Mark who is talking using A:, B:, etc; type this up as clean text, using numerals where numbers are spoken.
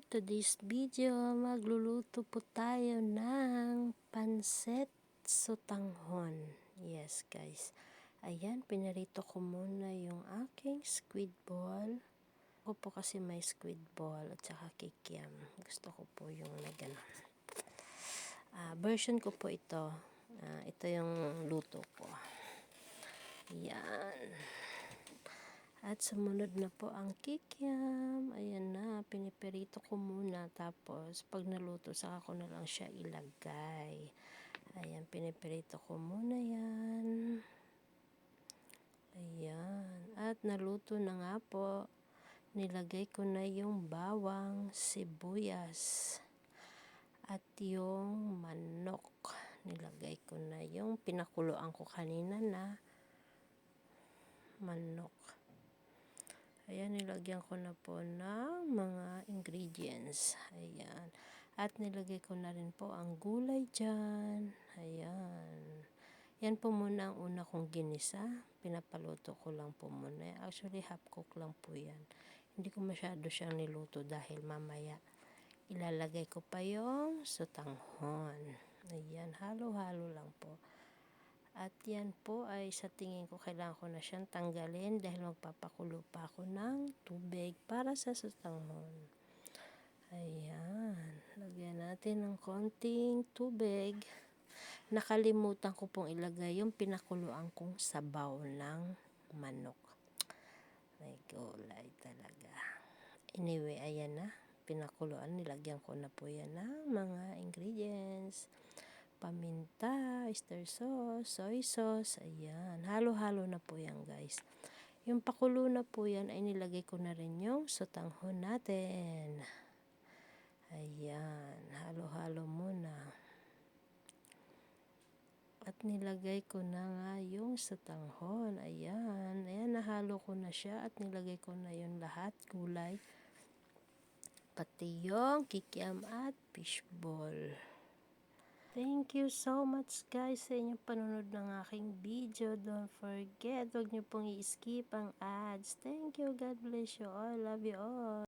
A: Today's video, magluluto po tayo ng pansit sotanghon. Yes guys, ayan, pinarito ko muna yung aking squid ball. Ako po kasi may squid ball at saka kikiam. Gusto ko po yung na gano'n. Version ko po ito. Ito yung luto ko. Ayan. At sumunod na po ang kikiam. Ayan na, piniperito ko muna. Tapos, pag naluto, saka ko na lang siya ilagay. Ayan, piniperito ko muna yan. Ayan. At naluto na nga po. Nilagay ko na yung bawang, sibuyas, at yung manok. Nilagay ko na yung pinakuluan ko kanina na manok. Ayan, nilagyan ko na po ng mga ingredients. Ayan. At nilagay ko na rin po ang gulay dyan. Ayan. Yan po muna ang una kong ginisa. Pinapaluto ko lang po muna. Actually, half cook lang po yan. Hindi ko masyado siyang niluto dahil mamaya ilalagay ko pa yung sotanghon. Ayan, halo-halo lang po. At yan po ay sa tingin ko kailangan ko na siyang tanggalin dahil magpapakulo pa ako ng tubig para sa sotanghon. Ayan. Lagyan natin ng konting tubig. Nakalimutan ko pong ilagay yung pinakuluan kong sabaw ng manok. May gulay talaga. Anyway, ayan na. Pinakuluan. Nilagyan ko na po yan ng mga ingredients. Paminta, oyster sauce, soy sauce, ayan. Halo-halo na po yan guys. Yung pakulo na po yan ay nilagay ko na rin yung sotanghon natin. Ayan, halo-halo muna. At nilagay ko na nga yung sotanghon. Ayan, ayan, nahalo ko na siya at nilagay ko na yung lahat, gulay. Pati yung kikiam at fishball. Thank you so much guys sa inyong panunod ng aking video. Don't forget, huwag niyo pong i-skip ang ads. Thank you. God bless you all. Love you all.